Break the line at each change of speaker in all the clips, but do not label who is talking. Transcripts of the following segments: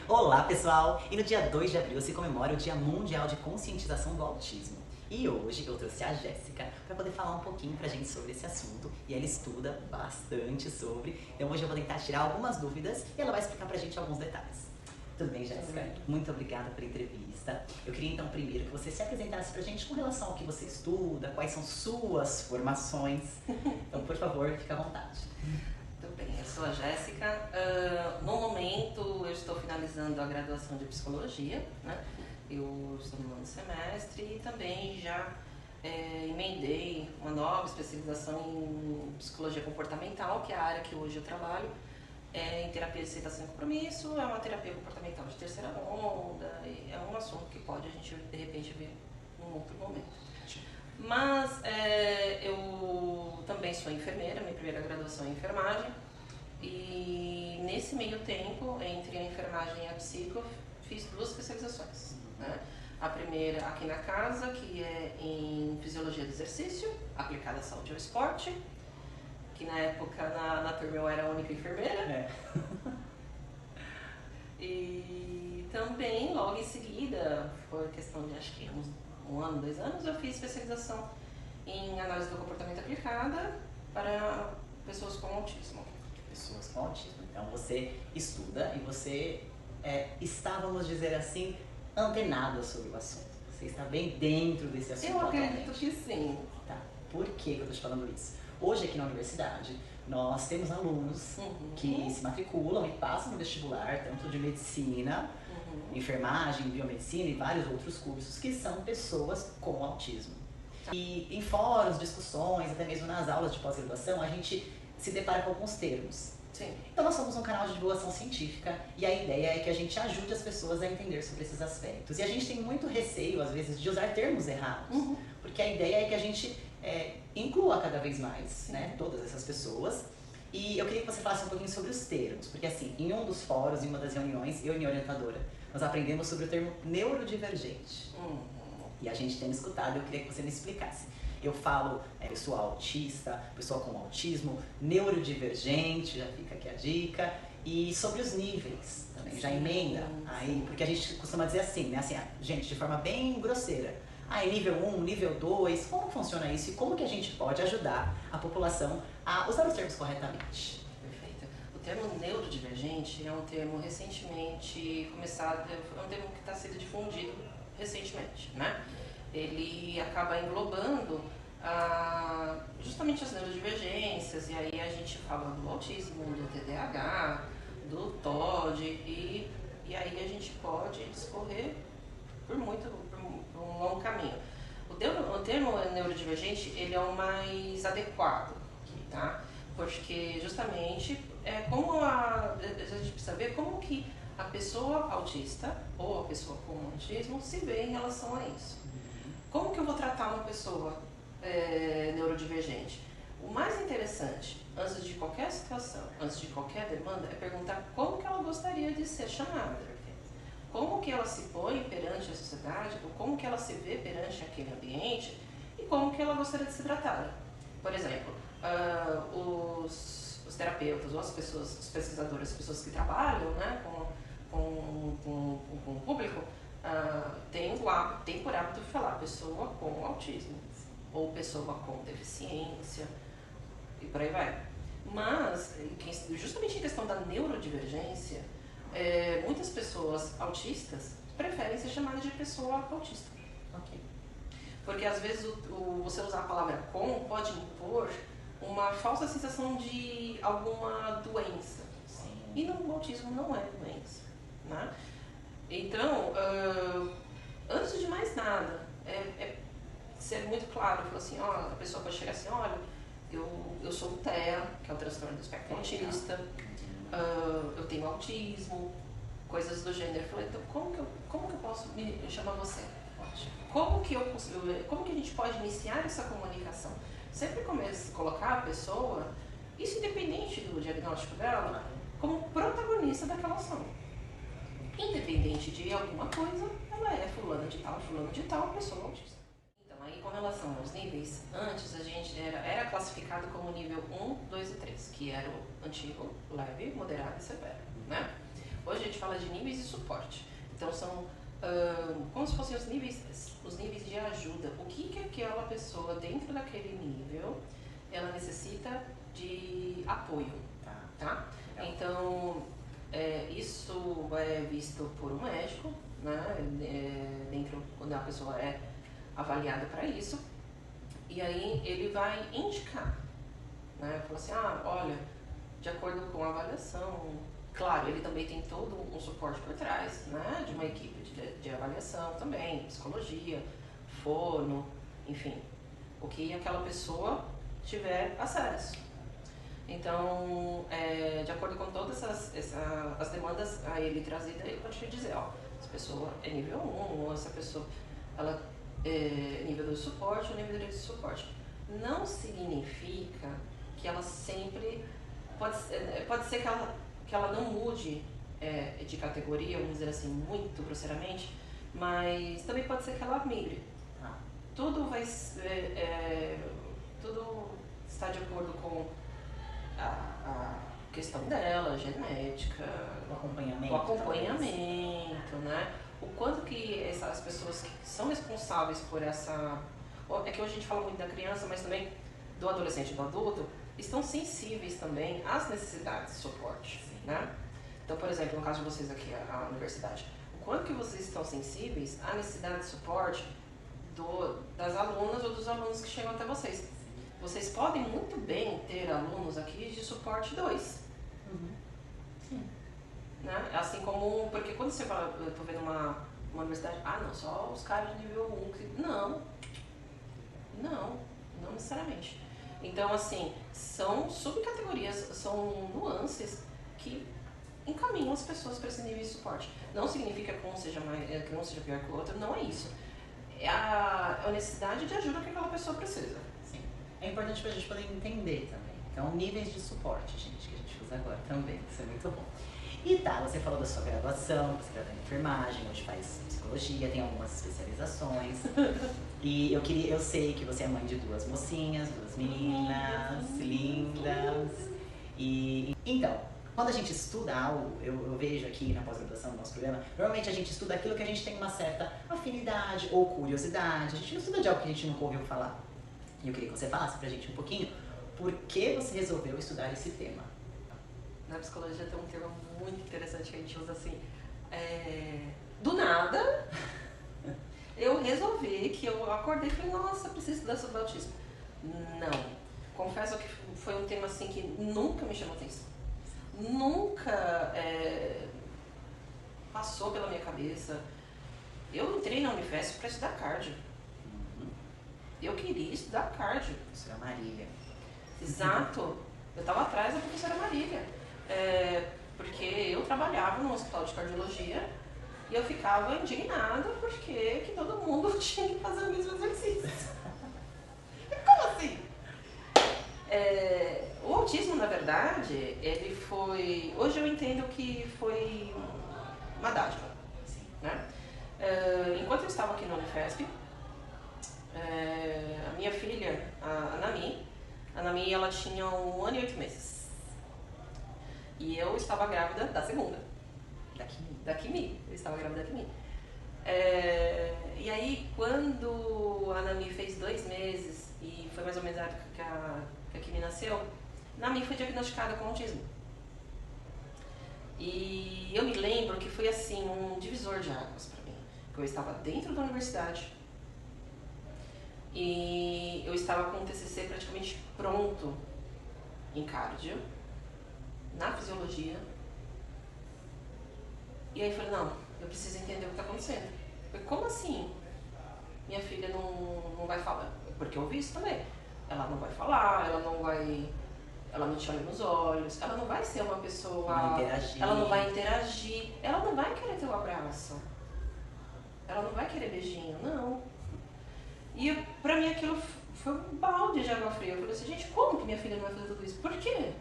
Olá, pessoal! E no dia 2 de abril se comemora o Dia Mundial de Conscientização do Autismo. E hoje eu trouxe a Jéssica para poder falar um pouquinho pra gente sobre esse assunto. E ela estuda bastante sobre. Então hoje eu vou tentar tirar algumas dúvidas e ela vai explicar pra gente alguns detalhes. Tudo bem, Jéssica? Muito obrigada pela entrevista. Eu queria então primeiro que você se apresentasse pra gente com relação ao que você estuda, quais são suas formações. Então, por favor, fique à vontade.
Muito bem, eu sou a Jéssica. No momento eu estou finalizando a graduação de Psicologia, né? Eu estou no nono semestre e também já emendei uma nova especialização em Psicologia Comportamental, que é a área que hoje eu trabalho. Em terapia de aceitação e compromisso, é uma terapia comportamental de terceira onda, e é um assunto que pode a gente de repente ver num outro momento. Mas eu também sou enfermeira, minha primeira graduação é em enfermagem, e nesse meio tempo, entre a enfermagem e a psico, fiz duas especializações, né? A primeira aqui na casa, que é em Fisiologia do Exercício, aplicada à saúde e ao esporte, que na época na turma eu era a única enfermeira. E também, logo em seguida, foi questão de acho que um ano, 2 anos, eu fiz especialização em análise do comportamento aplicada para pessoas com autismo.
Pessoas com autismo. Então você estuda e você está, vamos dizer assim, antenada sobre o assunto. Você está bem dentro desse assunto.
Eu acredito que sim.
Tá. Por que eu estou te falando isso? Hoje aqui na universidade nós temos alunos que se matriculam e passam no vestibular, tanto de medicina, enfermagem, biomedicina e vários outros cursos, que são pessoas com autismo. E em fóruns, discussões, até mesmo nas aulas de pós-graduação, a gente se depara com alguns termos.
Sim.
Então nós somos um canal de divulgação científica e a ideia é que a gente ajude as pessoas a entender sobre esses aspectos. E a gente tem muito receio, às vezes, de usar termos errados, porque a ideia é que a gente inclua cada vez mais, né, todas essas pessoas. E eu queria que você falasse um pouquinho sobre os termos, porque assim, em um dos fóruns, em uma das reuniões, eu e minha orientadora, nós aprendemos sobre o termo neurodivergente. E a gente tem escutado, eu queria que você me explicasse. Eu falo pessoa autista, pessoa com autismo, neurodivergente, já fica aqui a dica. E sobre os níveis também, já emenda aí, porque a gente costuma dizer assim, né? Assim, gente, de forma bem grosseira. Nível 1, nível 2, como funciona isso e como que a gente pode ajudar a população a usar os termos corretamente?
Perfeito. O termo neurodivergente é um termo recentemente começado, é um termo que está sendo difundido recentemente, né? Ele acaba englobando justamente as neurodivergências, e aí a gente fala do autismo, do TDAH, do TOD, e aí a gente pode discorrer por um longo caminho. O termo neurodivergente, ele é o mais adequado, tá? Porque justamente a gente precisa ver como que a pessoa autista ou a pessoa com autismo se vê em relação a isso. Como que eu vou tratar uma pessoa neurodivergente? O mais interessante, antes de qualquer situação, antes de qualquer demanda, é perguntar como que ela gostaria de ser chamada. Como que ela se põe perante a sociedade, ou como que ela se vê perante aquele ambiente, e como que ela gostaria de ser tratada. Por exemplo, os terapeutas, ou as pessoas, os pesquisadores, as pessoas que trabalham, né, com o público, tem por hábito de falar pessoa com autismo, ou pessoa com deficiência, e por aí vai. Mas, justamente em questão da neurodivergência, muitas pessoas autistas preferem ser chamadas de pessoa autista. Porque às vezes você usar a palavra com pode impor uma falsa sensação de alguma doença. E o autismo não é doença, né? Então, antes de mais nada, ser muito claro, falar assim, a pessoa pode chegar assim, olha, eu sou o TEA, que é o transtorno do espectro autista, eu tenho autismo, coisas do gênero. Eu falei, então como que eu posso me chamar você? Como que a gente pode iniciar essa comunicação? Sempre começa a colocar a pessoa, isso independente do diagnóstico dela, como protagonista daquela ação. Independente de alguma coisa, ela é fulano de tal, pessoa autista. Então, aí com relação aos níveis, antes a gente era classificado como nível 1, 2 e 3, que era o antigo, leve, moderado e severo, né? Hoje a gente fala de níveis de suporte. Então são como se fossem os níveis de ajuda. O que aquela pessoa dentro daquele nível, ela necessita de apoio, tá? Então, isso é visto por um médico, né? Dentro, quando a pessoa é avaliada para isso, e aí ele vai indicar, né? Fala assim, olha, de acordo com a avaliação, claro, ele também tem todo um suporte por trás, né? De uma equipe de avaliação também, psicologia, fono, enfim, o que aquela pessoa tiver acesso. Então, de acordo com todas as demandas a ele trazidas, ele pode te dizer, essa pessoa é nível 1, ou essa pessoa ela é nível 2 de suporte ou nível 3 de suporte. Não significa que ela sempre... Pode ser que ela não mude de categoria, vamos dizer assim, muito grosseiramente, mas também pode ser que ela migre. Tudo tudo está de acordo com a questão dela, genética,
o acompanhamento,
né? O quanto que as pessoas que são responsáveis por essa... É que hoje a gente fala muito da criança, mas também do adolescente e do adulto, estão sensíveis também às necessidades de suporte, né? Então, por exemplo, no caso de vocês aqui, a universidade, o quanto que vocês estão sensíveis à necessidade de suporte das alunas ou dos alunos que chegam até vocês. Vocês podem muito bem ter alunos aqui de suporte 2.
Sim.
Né? Assim como, porque quando você fala, eu estou vendo uma universidade, não, só os caras de nível 1. Não necessariamente. Então, assim, são subcategorias, são nuances que encaminham as pessoas para esse nível de suporte. Não significa que um seja pior que o outro, não é isso. É a necessidade de ajuda que aquela pessoa precisa.
Sim. É importante para a gente poder entender também. Então, níveis de suporte, gente, que a gente usa agora também. Isso é muito bom. E você falou da sua graduação, você gradua em enfermagem, hoje faz psicologia, tem algumas especializações. E eu sei que você é mãe de 2 mocinhas, 2 meninas lindas. E então, quando a gente estuda algo, eu vejo aqui na pós-graduação do nosso programa, normalmente a gente estuda aquilo que a gente tem uma certa afinidade ou curiosidade. A gente não estuda de algo que a gente nunca ouviu falar. E eu queria que você falasse pra gente um pouquinho por que você resolveu estudar esse tema.
Na psicologia tem um termo muito interessante que a gente usa assim, do nada, eu resolvi que eu acordei e falei, nossa, preciso estudar sobre autismo. Não, confesso que foi um tema assim que nunca me chamou atenção. Nunca passou pela minha cabeça. Eu entrei na Unifesp para estudar cardio. Eu queria estudar cardio.
Professora Marília.
Exato. Eu estava atrás da professora Marília. Porque eu trabalhava no hospital de cardiologia e eu ficava indignada porque que todo mundo tinha que fazer o mesmo exercício. Como assim? O autismo, na verdade, ele foi... Hoje eu entendo que foi uma dádiva, né? Enquanto eu estava aqui na Unifesp, a minha filha, a Nami, ela tinha 1 ano e 8 meses. E eu estava grávida da segunda. Da Kimi. Eu estava grávida da Kimi. E aí, quando a Nami fez 2 meses, e foi mais ou menos a época que a Kimi nasceu, Nami foi diagnosticada com autismo. E eu me lembro que foi assim, um divisor de águas para mim. Que eu estava dentro da universidade e eu estava com o TCC praticamente pronto em cardio, na fisiologia. E aí eu falei, não, eu preciso entender o que está acontecendo. Eu falei, como assim? Minha filha não vai falar? Porque eu ouvi isso também. Ela não vai falar, ela não te olha nos olhos, ela não vai ser uma pessoa... Ela não vai interagir, ela não vai querer teu abraço, ela não vai querer beijinho, não. E pra mim aquilo foi um balde de água fria. Eu falei assim, gente, como que minha filha não vai fazer tudo isso? Por quê?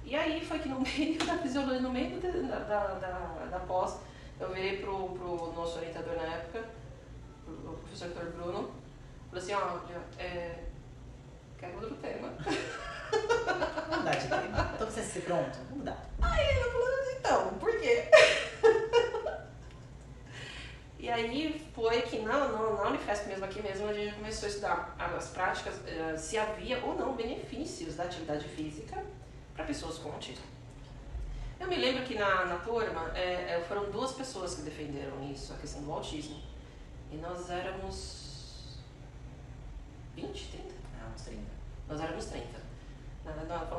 E aí foi que no meio da fisiologia, no meio da pós, eu virei pro nosso orientador na época, o professor Dr. Bruno, falei assim, quero outro tema.
Vamos mudar de tema. Então você se pronto? Vamos mudar.
Aí ele falou, então, por por quê. E aí foi que na Unifesp mesmo, aqui mesmo, a gente começou a estudar as práticas, se havia ou não benefícios da atividade física para pessoas com autismo. Eu me lembro que na turma foram 2 pessoas que defenderam isso, a questão do autismo. E nós éramos 20, 30?
Ah, uns 30.
Nós éramos 30.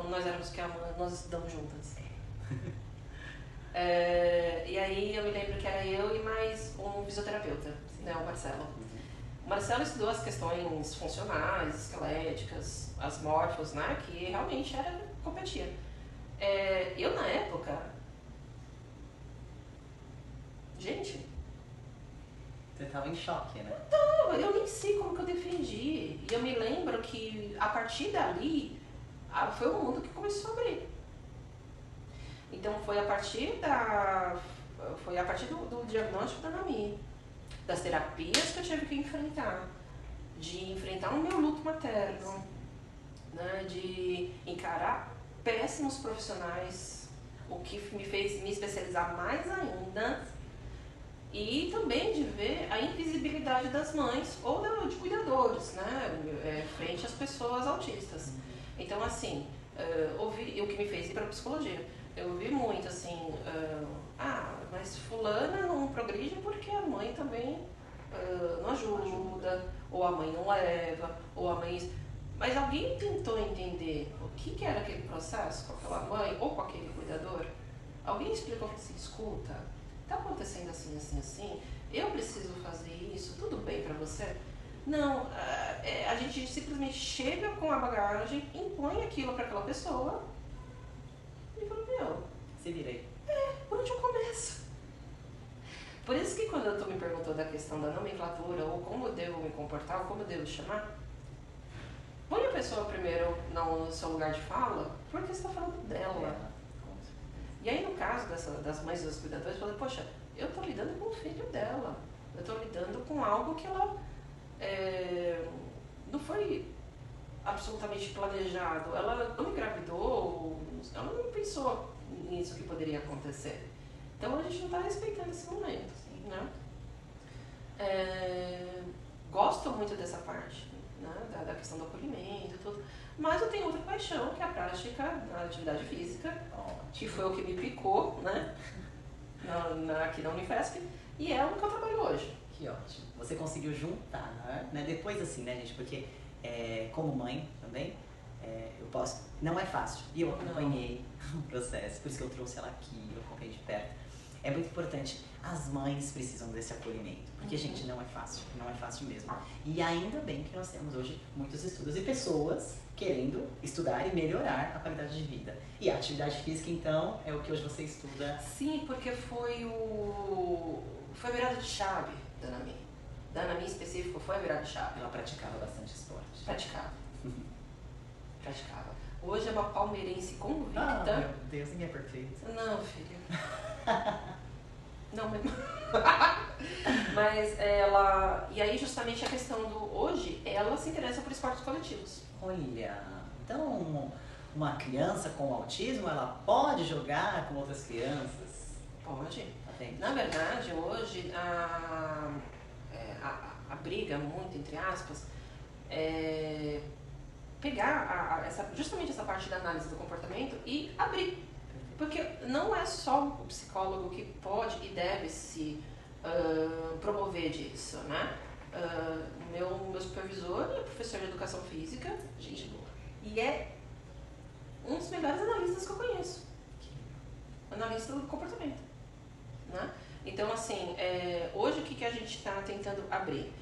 Nós éramos que nós estudamos juntas. E aí eu me lembro que era eu e mais um fisioterapeuta, né, o Marcelo. O Marcelo estudou as questões funcionais, esqueléticas, as morfos, né, que realmente competia. Eu na época, gente...
Você estava em choque, né?
Não, eu nem sei como que eu defendi. E eu me lembro que a partir dali, foi o mundo que começou a abrir. Então foi a partir do diagnóstico da NAMI, das terapias que eu tive que enfrentar, de enfrentar o meu luto materno, né, de encarar péssimos profissionais, o que me fez me especializar mais ainda, e também de ver a invisibilidade das mães ou de cuidadores, né, frente às pessoas autistas. Então, assim, o que me fez ir para a psicologia. Eu ouvi muito assim, mas fulana não progride porque a mãe também não ajuda, ou a mãe não leva, ou a mãe... Mas alguém tentou entender o que era aquele processo com aquela mãe ou com aquele cuidador? Alguém explicou assim, escuta, tá acontecendo assim, assim, assim, eu preciso fazer isso, tudo bem pra você? Não, a gente simplesmente chega com a bagagem, impõe aquilo para aquela pessoa e fala, meu,
se virei.
Por onde eu começo? Por isso que quando tu me perguntou da questão da nomenclatura, ou como eu devo me comportar, ou como eu devo chamar, põe a pessoa primeiro no seu lugar de fala, porque você está falando dela. E aí no caso das mães e dos cuidadores, eu falei, poxa, eu estou lidando com o filho dela, eu estou lidando com algo que ela não foi absolutamente planejado, ela não engravidou, ela não pensou nisso que poderia acontecer. Então a gente não está respeitando esse momento, né? Gosto muito dessa parte, né? Da questão do acolhimento e tudo, mas eu tenho outra paixão, que é a prática da atividade física, que foi o que me picou, né? Aqui na Unifesp, e é o que eu trabalho hoje.
Que ótimo. Você conseguiu juntar, né? Depois assim, né, gente? Porque como mãe também, eu posso... Não é fácil. E eu acompanhei o processo, por isso que eu trouxe ela aqui, eu acompanhei de perto. É muito importante. As mães precisam desse acolhimento, porque, gente, não é fácil mesmo. E ainda bem que nós temos hoje muitos estudos e pessoas querendo estudar e melhorar a qualidade de vida. E a atividade física, então, é o que hoje você estuda?
Sim, porque foi a virada de chave da NAMI. Da NAMI em específico foi a virada de chave.
Ela praticava bastante esporte.
Praticava. Hoje é uma palmeirense convicta.
Ah, meu Deus, ninguém é perfeito.
Não, filha. Não mesmo. Mas ela... E aí justamente a questão do... Hoje, ela se interessa por esportes coletivos.
Olha, então uma criança com autismo, ela pode jogar com outras crianças?
Pode.
Atende.
Na verdade, hoje, a briga, muito entre aspas, pegar justamente essa parte da análise do comportamento e abrir. Porque não é só o psicólogo que pode e deve se promover disso, né? Meu supervisor é professor de educação física, gente boa, e é um dos melhores analistas que eu conheço. Analista do comportamento, né? Então, assim, hoje o que a gente está tentando abrir?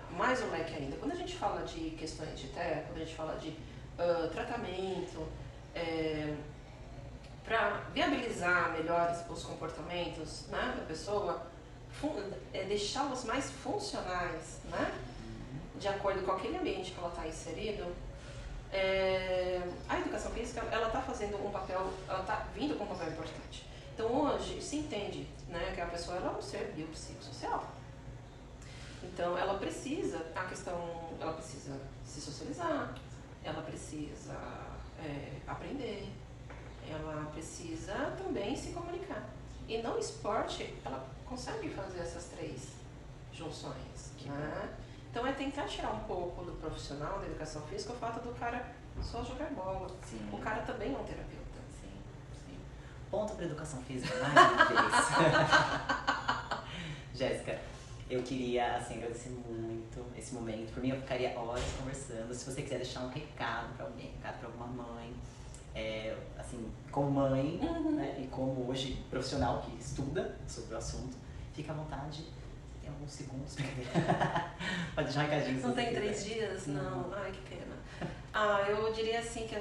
Mais o leque ainda. Quando a gente fala de questões de TEA, quando a gente fala de tratamento, para viabilizar melhores os comportamentos, né, da pessoa, deixá-los mais funcionais, né, de acordo com aquele ambiente que ela está inserido, a educação física ela está fazendo um papel, ela está vindo com um papel importante. Então hoje se entende, né, que a pessoa ela é um ser biopsicossocial. Então ela precisa se socializar, ela precisa aprender, ela precisa também se comunicar. E no esporte, ela consegue fazer essas 3 junções, né? Então é tentar tirar um pouco do profissional da educação física o fato do cara só jogar bola.
Sim.
O cara também é um terapeuta.
Sim, sim. Ponto para educação física, mais uma vez. Jéssica, eu queria assim, agradecer muito esse momento. Por mim, eu ficaria horas conversando. Se você quiser deixar um recado para alguém, um recado para alguma mãe, assim, como mãe, né, e como hoje profissional que estuda sobre o assunto, fica à vontade. Tem alguns segundos para pode deixar um recadinho.
Não tem 3 dias? Não. Ai, que pena. Eu diria assim que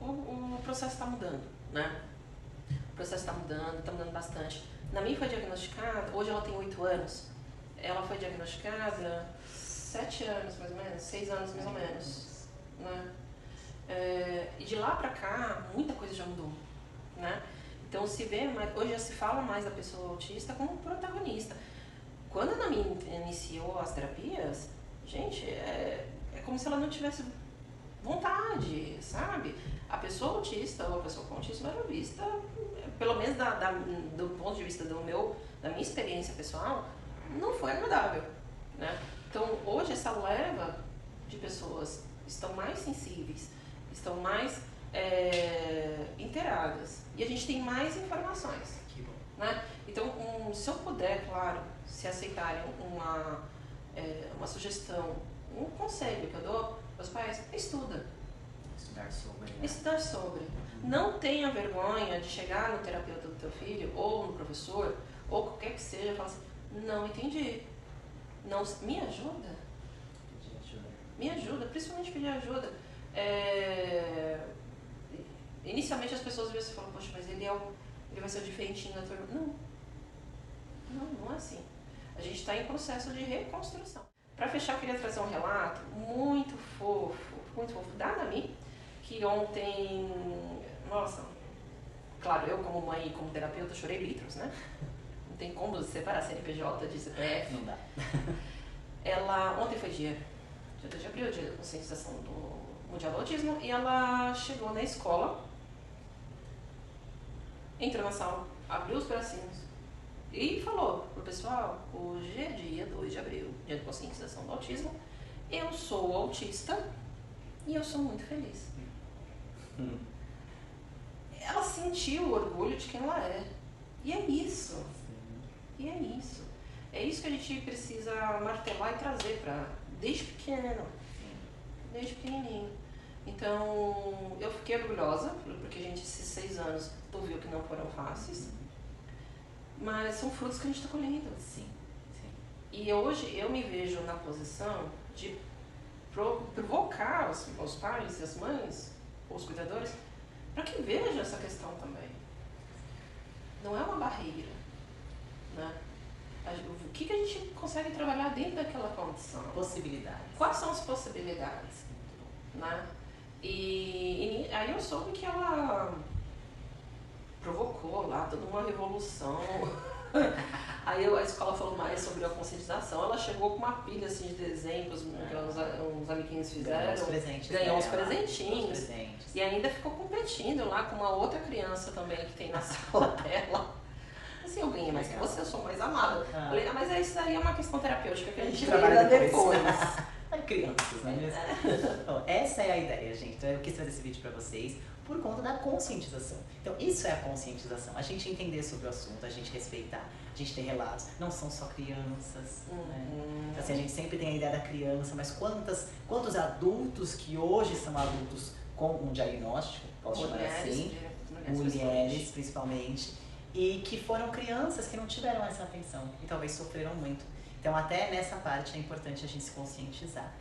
o processo está mudando, né? O processo está mudando bastante. Na minha foi diagnosticada, hoje ela tem 8 anos, ela foi diagnosticada 7 anos mais ou menos, 6 anos mais ou menos, né? E de lá pra cá, muita coisa já mudou, né? Então se vê, hoje já se fala mais da pessoa autista como protagonista. Quando a Nami iniciou as terapias, gente, é como se ela não tivesse vontade, sabe? A pessoa autista ou a pessoa com autismo era vista, pelo menos do ponto de vista da minha experiência pessoal, não foi agradável, né? Então hoje essa leva de pessoas estão mais sensíveis, estão mais inteiradas e a gente tem mais informações, né? Então se eu puder, claro, se aceitarem uma sugestão, um conselho que eu dou aos pais, estuda.
Estudar sobre. Né?
Estudar sobre. Não tenha vergonha de chegar no terapeuta do teu filho, ou no professor, ou qualquer que seja, e falar assim, não entendi. Não, me ajuda.
Pedir ajuda.
Me ajuda, principalmente pedir ajuda. Inicialmente as pessoas às vezes falam, poxa, mas ele vai ser o diferentinho da turma. Não é assim. A gente está em processo de reconstrução. Para fechar, eu queria trazer um relato muito fofo da Nami, que ontem, nossa, claro, eu como mãe e como terapeuta chorei litros, né? Não tem como separar CNPJ de CPF.
Não dá.
Ontem foi dia 2 de abril, dia da conscientização do Mundial do Autismo, e ela chegou na escola, entrou na sala, abriu os bracinhos e falou pro pessoal, hoje é dia 2 de abril, dia da conscientização do autismo, eu sou autista e eu sou muito feliz. Ela sentiu o orgulho de quem ela é. E é isso. E é isso. É isso que a gente precisa martelar e trazer desde pequeno. Desde pequenininho. Então, eu fiquei orgulhosa, porque a gente, esses 6 anos, tu viu que não foram fáceis. Mas são frutos que a gente está colhendo.
Sim.
E hoje eu me vejo na posição de provocar os pais e as mães, os cuidadores, para que vejam essa questão também. Não é uma barreira, né? O que a gente consegue trabalhar dentro daquela condição?
Possibilidades.
Quais são as possibilidades? Né? E aí eu soube que ela provocou lá toda uma revolução. Aí a escola falou mais sobre a conscientização. Ela chegou com uma pilha assim, de desenhos que uns amiguinhos fizeram. Ganhou uns presentinhos. E ainda ficou competindo lá com uma outra criança também que tem na sala dela. Assim, eu ganhei mais que você, eu sou mais amada. Falei, mas isso aí é uma questão terapêutica que a gente trabalha depois.
Crianças, não é mesmo? Bom, essa é a ideia, gente. Então eu quis trazer esse vídeo pra vocês por conta da conscientização. Então isso é a conscientização. A gente entender sobre o assunto, a gente respeitar, a gente ter relatos. Não são só crianças, né? Então, assim, a gente sempre tem a ideia da criança, mas quantos adultos que hoje são adultos com um diagnóstico, posso chamar assim, mulheres principalmente, e que foram crianças que não tiveram essa atenção e talvez sofreram muito. Então até nessa parte é importante a gente se conscientizar.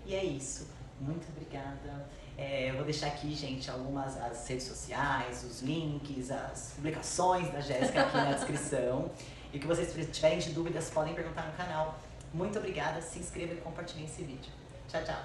E é isso. Muito obrigada. Eu vou deixar aqui, gente, as redes sociais, os links, as publicações da Jéssica aqui na descrição. E o que vocês tiverem de dúvidas podem perguntar no canal. Muito obrigada, se inscreva e compartilhe esse vídeo. Tchau, tchau.